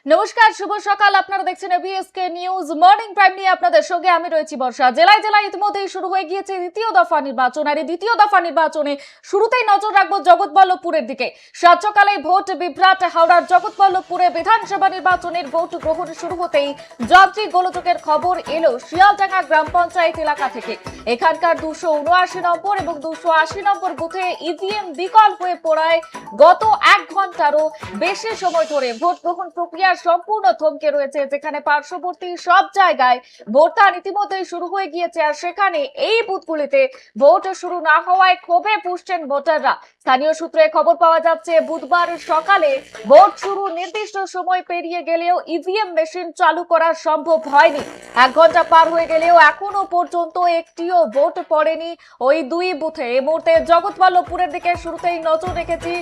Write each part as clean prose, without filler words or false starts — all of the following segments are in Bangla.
নমস্কার, শুভ সকাল। আপনারা দেখছেন এবিএসকে নিউজ মর্নিং প্রাইম নিয়ে আপনাদের সঙ্গে আমি রয়েছি বর্ষা। জেলায় জেলায় ইতিমধ্যেই শুরু হয়ে গিয়েছে দ্বিতীয় দফা নির্বাচন। আর এই দ্বিতীয় দফা নির্বাচনে শুরুতেই নজর রাখবো জগৎবল্লভপুরের দিকে। সাত সকালে ভোট বিভ্রাট হাওড়ার জগৎবল্লভপুরে বিধানসভা নির্বাচনের ভোট গ্রহণ শুরু হতেই যান্ত্রিক গোলযোগের খবর এলো শিয়ালডাঙ্গা গ্রাম পঞ্চায়েত এলাকা থেকে। এখানকার 279 নম্বর এবং 280 নম্বর বুথে ইভিএম বিকল হয়ে পড়ায় গত 1 ঘন্টারও বেশি সময় ধরে ভোট গ্রহণ প্রক্রিয়া সম্পূর্ণ থমকে রয়েছে, যেখানে পার্শ্ববর্তী সব জায়গায় ভোটদান ইতিমধ্যেই শুরু হয়ে গিয়েছে। আর সেখানে এই বুথগুলিতে ভোট শুরু না হওয়ায় ক্ষোভে পুষছেন ভোটাররা। স্থানীয় সূত্রে খবর পাওয়া যাচ্ছে বুধবার সকালে ভোট শুরু নির্দিষ্ট সময় পেরিয়ে গেলেও ইভিএম মেশিন চালু করা সম্ভব হয়নি। 1 ঘন্টা পার হয়ে গেলেও এখনো পর্যন্ত একটিও ভোট পড়েনি ওই দুই বুথে। এই মুহূর্তে জগৎবল্লভপুরের দিকে শুরুতেই নজর রেখেছি।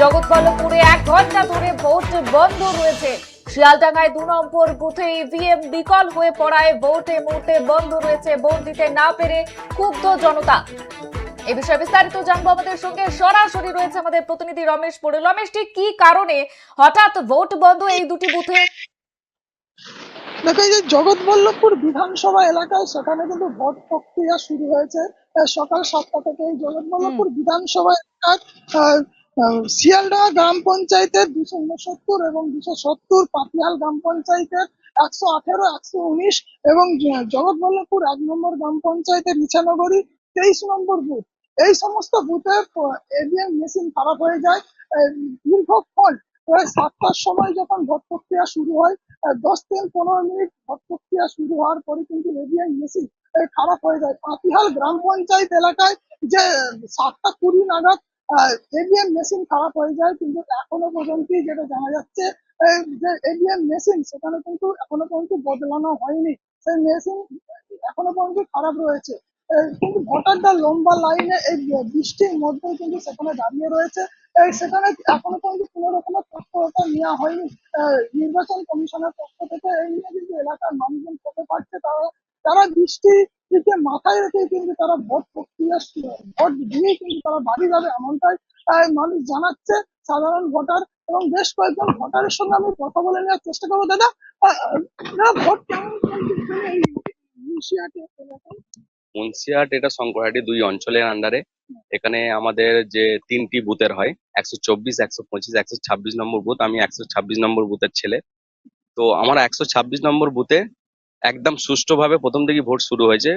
জগৎবল্লভপুরে 1 ঘন্টা ধরে ভোট বন্ধ রয়েছে। শিয়ালডাঙ্গায় 2 নম্বর বুথে ইভিএম বিকল হয়ে পড়ায় ভোট এই মুহূর্তে বন্ধ রয়েছে। ভোট দিতে না পেরে ক্ষুব্ধ জনতা। এই বিষয়ে বিস্তারিত জানবো, আমাদের সঙ্গে সরাসরি রয়েছে আমাদের প্রতিনিধি রমেশ পোড়ে। রমেশ, ঠিক কি কারণে হঠাৎ ভোট বন্ধ এই দুটি বুথে? দেখো, এই যে জগৎবল্লভপুর বিধানসভা এলাকায় সেখানে কিন্তু ভোট প্রক্রিয়া শুরু হয়েছে সকাল 7টা থেকে। এই জগৎবল্লভপুর বিধানসভা এলাকার শিয়ালডাঙ্গা গ্রাম পঞ্চায়েতের 269 এবং 270, পাতিয়াল গ্রাম পঞ্চায়েতের 118, 119 এবং জগৎবল্লভপুর 1 নম্বর গ্রাম পঞ্চায়েতের ইছানগরী 23 নম্বর বুথ, এই সমস্ত বুথে এভিএম মেশিন খারাপ হয়ে যায়। দীর্ঘক্ষণ প্রায় 7টার সময় যখন ভোট প্রক্রিয়া শুরু হয়, 10 থেকে 15 মিনিট ভোট প্রক্রিয়া শুরু হওয়ার পরে কিন্তু এভিএম মেশিন খারাপ হয়ে যায়। পাতিহাল গ্রাম পঞ্চায়েত এলাকায় যে 7টা 20 নাগাদ এভিএম মেশিন খারাপ হয়ে যায়, কিন্তু এখনো পর্যন্ত যেটা জানা যাচ্ছে যে এভিএম মেশিন সেখানে কিন্তু এখনো পর্যন্ত বদলানো হয়নি। সেই মেশিন এখনো পর্যন্ত খারাপ রয়েছে। কিন্তু ভোটাররা লম্বা লাইনে এই বৃষ্টির মধ্যে কিন্তু সেখানে দাঁড়িয়ে রয়েছে। সেখানে এখনো পর্যন্ত কোনো রকমের তৎপরতা নেওয়া হয়নি নির্বাচন কমিশনের পক্ষ থেকে। এই নিয়ে কিন্তু এলাকার মানুষজন ক্ষোভে পাচ্ছে। তারা বৃষ্টিকে মাথায় রেখে কিন্তু তারা ভোট প্রক্রিয়া ভোট দিয়েই কিন্তু তারা বাড়ি যাবে, এমনটাই মানুষ জানাচ্ছে, সাধারণ ভোটার। এবং বেশ কয়েকজন ভোটারের সঙ্গে আমি কথা বলে নেওয়ার চেষ্টা করবো। দাদা, ভোট কেমন চলছে এই মুন্সিয়াটি এলাকায়? মুন্সিয়াট এটা শঙ্করহাটি 2 অঞ্চলের আন্ডারে। এখানে আমাদের যে 3টি বুথের হয়, 124, 125, 126 নম্বর বুথ। আমি 126 নম্বর বুথের ছেলে। তো আমার 126 নম্বর বুথে একদম সুষ্ঠুভাবে প্রথম থেকে ভোট শুরু হয়েছে।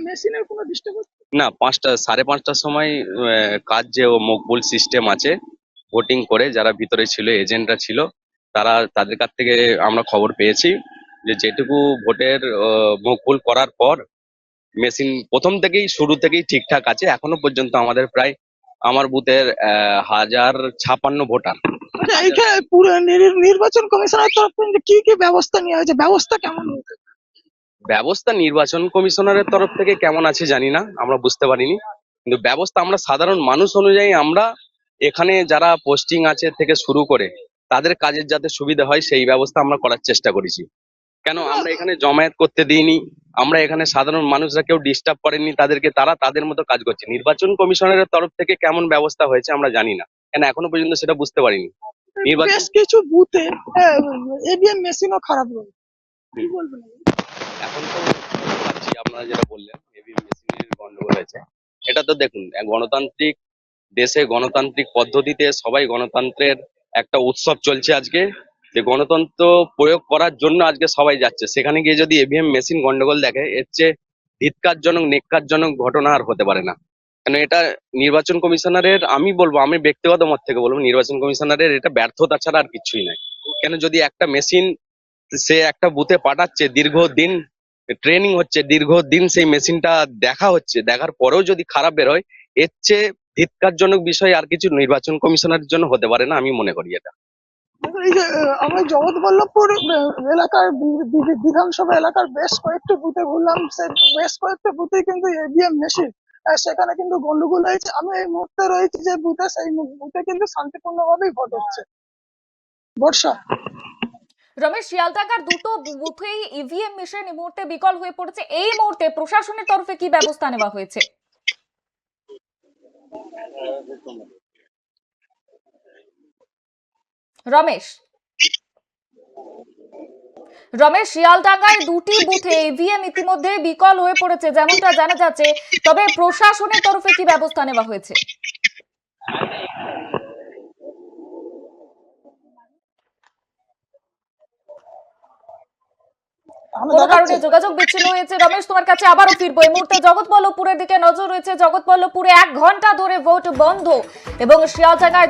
মেশিনের কোনো ডিস্টার্ব? না, 5টা 5:30টার সময় কাজ যে মকবুল সিস্টেম আছে, ভোটিং করে যারা ভিতরে ছিল, এজেন্টরা ছিল, তাদের কাছ থেকে আমরা খবর পেয়েছি যে যেটুকু ভোটের মকবুল করার পর মেশিন প্রথম থেকেই শুরু থেকেই ঠিকঠাক আছে। এখনো পর্যন্ত আমাদের প্রায় আমার বুথের 1056 ভোটার। আচ্ছা, এইখানে পুরো নির্বাচন কমিশনের তরফ থেকে কি কি ব্যবস্থা নেওয়া হয়েছে? ব্যবস্থা কেমন হয়েছে? ব্যবস্থা নির্বাচন কমিশনারের তরফ থেকে কেমন আছে জানি না, আমরা বুঝতে পারিনি। কিন্তু ব্যবস্থা আমরা সাধারণ মানুষ অনুযায়ী আমরা এখানে যারা পোস্টিং আছে থেকে শুরু করে তাদের কাজের যাতে সুবিধা হয় সেই ব্যবস্থা আমরা করার চেষ্টা করেছি। কেন আমরা এখানে জমায়েত করতে দিইনি, আমরা এখানে সাধারণ মানুষরা কেউ ডিস্টার্ব করেননি তাদেরকে, তারা তাদের মতো কাজ করছে। নির্বাচন কমিশনারের তরফ থেকে কেমন ব্যবস্থা হয়েছে আমরা জানি না, কেন এখনো পর্যন্ত সেটা বুঝতে পারিনি। নির্বাচন বেশ কিছু বুথে এভিএম মেশিনও খারাপ রয়েছে, কি বলবেন? এখন তো পাচ্ছি আপনারা যেটা বললেন ইভিএম মেশিনের গন্ডগোল হয়েছে। এটা তো দেখুন, এক গণতান্ত্রিক দেশে গণতান্ত্রিক পদ্ধতিতে সবাই গণতন্ত্রের একটা উৎসব চলছে আজকে, যে গণতন্ত্র প্রয়োগ করার জন্য আজকে সবাই যাচ্ছে। সেখানে গিয়ে যদি এভিএম মেশিন গন্ডগোল দেখে, এর চেয়ে ধিক্কারজনক নেক্কারজনক ঘটনা আর হতে পারে না। কেন এটা নির্বাচন কমিশনারের, আমি বলবো, আমি ব্যক্তিগত মত থেকে বলবো, নির্বাচন কমিশনারের এটা ব্যর্থতা ছাড়া আর কিছুই নয়। কেন যদি একটা মেশিন সে একটা বুথে পাঠাচ্ছে, দীর্ঘদিন ট্রেনিং হচ্ছে, দীর্ঘদিন সেই মেশিনটা দেখা হচ্ছে, দেখার পরেও যদি খারাপ বেরোয়, এর চেয়ে ধিক্কারজনক বিষয় আর কিছু নির্বাচন কমিশনারের জন্য হতে পারে না, আমি মনে করি এটা। এই যে আমরা জগৎবল্লভপুর এলাকার বিধানসভা এলাকার বেশ কয়েকটি বুথে ঘুরলাম, সে বেশ কয়েকটা বুথে কিন্তু এভিএম মেশিন সেখানে কিন্তু গন্ডগোল হয়েছে। আমি এই মুহূর্তে রয়েছি যে বুথে, সেই বুথে কিন্তু শান্তিপূর্ণভাবেই ভোট হচ্ছে। বর্ষা। রমেশ, শিয়ালডাঙ্গার দুটো বুথেই ইভিএম মেশিন এই মুহূর্তে বিকল হয়ে পড়েছে। এই মুহূর্তে প্রশাসনের তরফে কি ব্যবস্থা নেওয়া হয়েছে? রমেশ। রমেশ, শিয়ালডাঙ্গায় দুটি বুথে ইভিএম ইতিমধ্যে বিকল হয়ে পড়েছে যেমনটা জানা যাচ্ছে, তবে প্রশাসনের তরফে কি ব্যবস্থা নেওয়া হয়েছে? তাহলে কোনো দেখাচ্ছে কারণে যোগাযোগ বিচ্ছিন্ন হয়েছে। রমেশ, তোমার কাছে আবারও ফিরবো। এই মুহূর্তে জগৎবল্লভপুরের দিকে নজর রয়েছে। জগৎবল্লভপুরে 1 ঘন্টা ধরে ভোট বন্ধ এবং শিয়ালডাঙ্গায়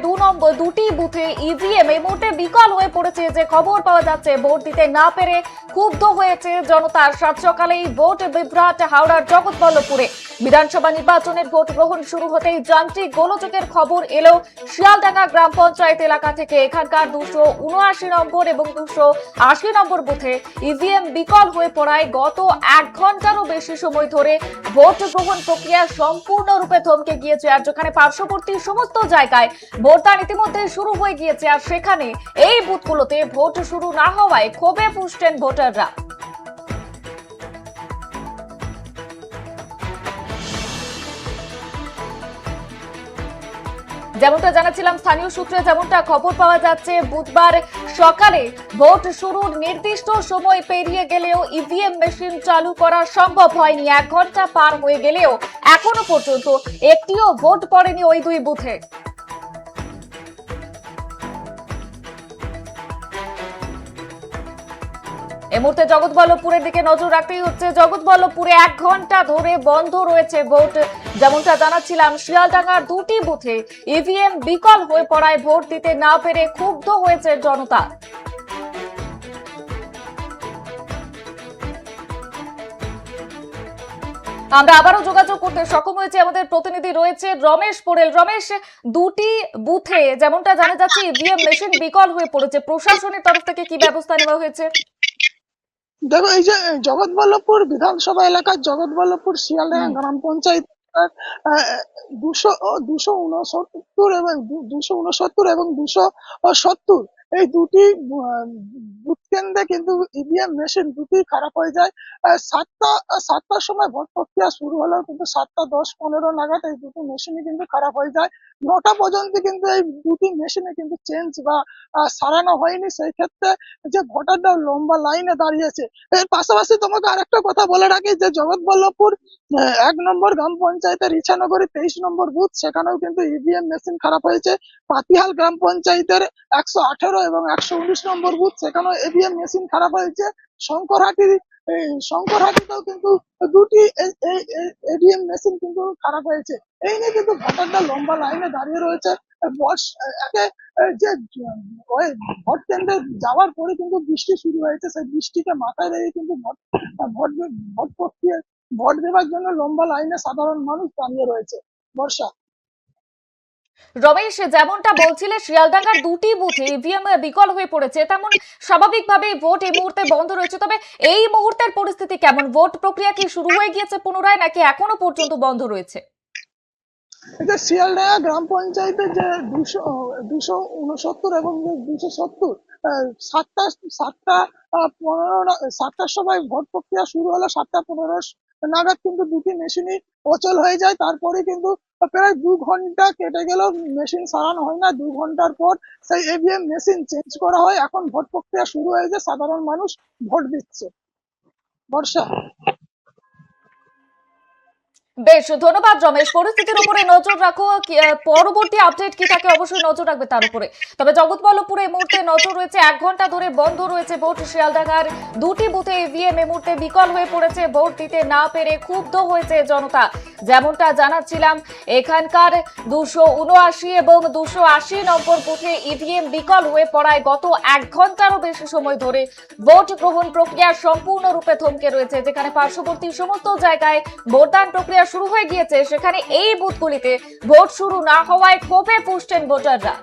দুটি বুথে ইভিএম এই মুহূর্তে বিকল হয়ে পড়েছে যে খবর পাওয়া যাচ্ছে। ভোট দিতে না পেরে ক্ষুব্ধ হয়েছে জনতা। সাত সকালেই ভোট বিভ্রাট হাওড়ার জগৎবল্লভপুরে। বিধানসভা নির্বাচনের ভোট গ্রহণ শুরু হতেই যান্ত্রিক গোলযোগের খবর এলো শিয়ালডাঙ্গা গ্রাম পঞ্চায়েত এলাকা থেকে। এখানকার 279 নম্বর এবং 280 নম্বর বুথে ইভিএম বিকল হয়ে পড়ায় গত 1 ঘন্টারও বেশি সময় ধরে ভোট গ্রহণ প্রক্রিয়া সম্পূর্ণরূপে থমকে গিয়েছে। আর যেখানে পার্শ্ববর্তী সমস্ত জায়গায় ভোটদান ইতিমধ্যে শুরু হয়ে গিয়েছে, আর সেখানে এই বুথগুলোতে ভোট শুরু না হওয়ায় ক্ষোভে ফুঁসছেন ভোটাররা। যেমনটা জানাচ্ছিলাম, স্থানীয় সূত্রে যেমনটা খবর পাওয়া যাচ্ছে, বুধবার সকালে ভোট শুরুর নির্দিষ্ট সময় পেরিয়ে গেলেও ইভিএম মেশিন চালু করা সম্ভব হয়নি। 1 ঘন্টা পার হয়ে গেলেও এখনো পর্যন্ত একটিও ভোট পড়েনি ওই দুই বুথে। এই মুহূর্তে জগৎবল্লভপুরের দিকে নজর রাখতেই হচ্ছে। জগৎবল্লভপুরে 1 ঘন্টা ধরে বন্ধ রয়েছে ভোট। যেমনটা জানাচ্ছিলাম, শিয়ালডাঙ্গার দুটি বুথে ইভিএম বিকল হয়ে পড়ায় ভোট দিতে না পেরে ক্ষুব্ধ হয়েছে জনতা। আমরা আবারও যোগাযোগ করতে সক্ষম হয়েছে, আমাদের প্রতিনিধি রয়েছে রমেশ পোড়েল। রমেশ, দুটি বুথে যেমনটা জানা যাচ্ছে ইভিএম মেশিন বিকল হয়ে পড়েছে, প্রশাসনের তরফ থেকে কি ব্যবস্থা নেওয়া হয়েছে? দেখো, এই যে জগৎবল্লভপুর বিধানসভা এলাকার জগৎবল্লভপুর শিয়ালডাঙ্গা গ্রাম পঞ্চায়েত 269 এবং 270 এই দুটি বুথ কেন্দ্রে কিন্তু ইভিএম মেশিন দুটি খারাপ হয়ে যায়। সাতটার সময় ভোট প্রক্রিয়া শুরু হলেও কিন্তু 7:10-15 নাগাদ এই দুটি মেশিনই কিন্তু খারাপ হয়ে যায়। 9টা পর্যন্ত কিন্তু এই দুটি মেশিনে কিন্তু চেঞ্জ বা সারানো হয়নি। সেই ক্ষেত্রে যে ভোটাররা লম্বা লাইনে দাঁড়িয়েছে। এর পাশাপাশি তোমাকে আরেকটা কথা বলে রাখি যে জগৎবল্লভপুর 1 নম্বর গ্রাম পঞ্চায়েতের ইছানগরে 23 নম্বর বুথ, সেখানেও কিন্তু ইভিএম মেশিন খারাপ হয়েছে। পাতিহাল গ্রাম পঞ্চায়েতের 118 এবং 119 নম্বর বুথ, সেখানেও ইভিএম মেশিন খারাপ হয়েছে। শঙ্করহাটিতেও কিন্তু দুটি ইভিএম মেশিন কিন্তু খারাপ হয়েছে। এই নিয়ে কিন্তু ভোটাররা লম্বা লাইনে দাঁড়িয়ে রয়েছে। যে ভোট কেন্দ্রে যাওয়ার পরে কিন্তু বৃষ্টি শুরু হয়েছে, সেই বৃষ্টিকে মাথায় রেখে কিন্তু ভোট প্রক্রিয়া ভোট দেওয়ার জন্য লম্বা লাইনে সাধারণ মানুষ দাঁড়িয়ে রয়েছে। বর্ষা, রমেশ, যেমনটা বলছিলে শিয়ালডাঙ্গার দুটি বুথে ইভিএম বিকল হয়ে পড়েছে, তেমন স্বাভাবিকভাবেই ভোট এই মুহূর্তে বন্ধ রয়েছে। তবে এই মুহূর্তের পরিস্থিতি কেমন? ভোট প্রক্রিয়া কি শুরু হয়ে গিয়েছে পুনরায়, নাকি এখনো পর্যন্ত বন্ধ রয়েছে? এটা শিয়ালডাঙ্গা গ্রাম পঞ্চায়েতে যে 269 এবং 270 7টার সময় ভোট প্রক্রিয়া শুরু হলো। 7:15 নাগাদ কিন্তু দুটি মেশিনই অচল হয়ে যায়। তারপরে কিন্তু প্রায় 2 ঘন্টা কেটে গেল, মেশিন সারানো হয় না। 2 ঘন্টার পর সেই ইভিএম মেশিন চেঞ্জ করা হয়। এখন ভোট প্রক্রিয়া শুরু হয়েছে, সাধারণ মানুষ ভোট দিচ্ছে। বর্ষা, বেশ, ধন্যবাদ রমেশ। পরিস্থিতির উপরে নজর রাখো, পরবর্তী আপডেট কি থাকে অবশ্যই নজর রাখবে তার উপরে। তবে জগৎবল্লভপুরে এই মুহূর্তে নজর রয়েছে, 1 ঘন্টা ধরে বন্ধ রয়েছে ভোট। শিয়ালডাঙ্গার দুটি বুথে ইভিএম এই মুহূর্তে বিকল হয়ে পড়েছে। ভোট দিতে না পেরে ক্ষুব্ধ হয়েছে জনতা। যেমনটা জানাচ্ছিলাম, এখানকার 279 এবং 280 নম্বর বুথে ইভিএম বিকল হয়ে পড়ায় গত 1 ঘন্টারও বেশি সময় ধরে ভোট গ্রহণ প্রক্রিয়া সম্পূর্ণরূপে থমকে রয়েছে। যেখানে পার্শ্ববর্তী সমস্ত জায়গায় ভোটদান প্রক্রিয়া শুরু হয়ে গিয়েছে, সেখানে এই বুথগুলিতে ভোট শুরু না হওয়ায় ক্ষোভে ফুঁসছেন ভোটাররা।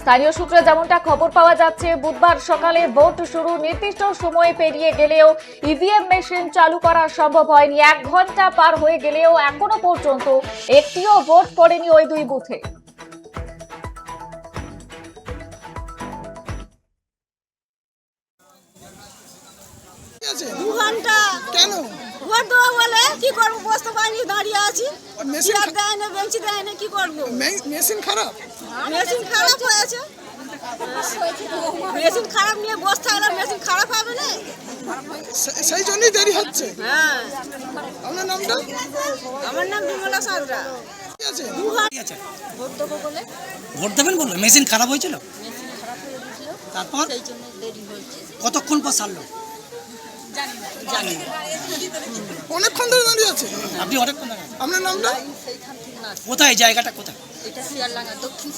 স্থানীয় সূত্রে যেমনটা খবর পাওয়া যাচ্ছে, বুধবার সকালে ভোট শুরু নির্দিষ্ট সময় পেরিয়ে গেলেও ইভিএম মেশিন চালু করা সম্ভব হয়নি। 1 ঘন্টা পার হয়ে গেলেও এখনো পর্যন্ত একটিও ভোট পড়েনি ওই দুই বুথে। কেন ভোট দেবো বলে কি করবো, বসতে পারিনি, দাঁড়িয়ে আছি। মেশিন চেয়ার দেয় না, বেঞ্চি দেয় না, কি করবো? মেশিন খারাপ। মেশিন খারাপ হয়েছে, মেশিন খারাপ নিয়ে বসে থাকলে মেশিন খারাপ হবে না। সেই জন্যই দেরি হচ্ছে। হ্যাঁ, আপনার নামটা? আমার নাম বিমলা সাঁতরা। ঠিক আছে। ঠিক আছে। ভোট দেবো বলে ভোট দেবেন বললো, মেশিন খারাপ হয়েছিল, তারপর সেই জন্য দেরি হয়েছে। কতক্ষণ পর সারলো জানি না। অনেকক্ষণ ধরে দাঁড়িয়ে আছে। আপনি অনেকক্ষণ আগে। আপনার নামটা? কোথায় জায়গাটা কোথায়? এটা শিয়ালডাঙ্গা দক্ষিণ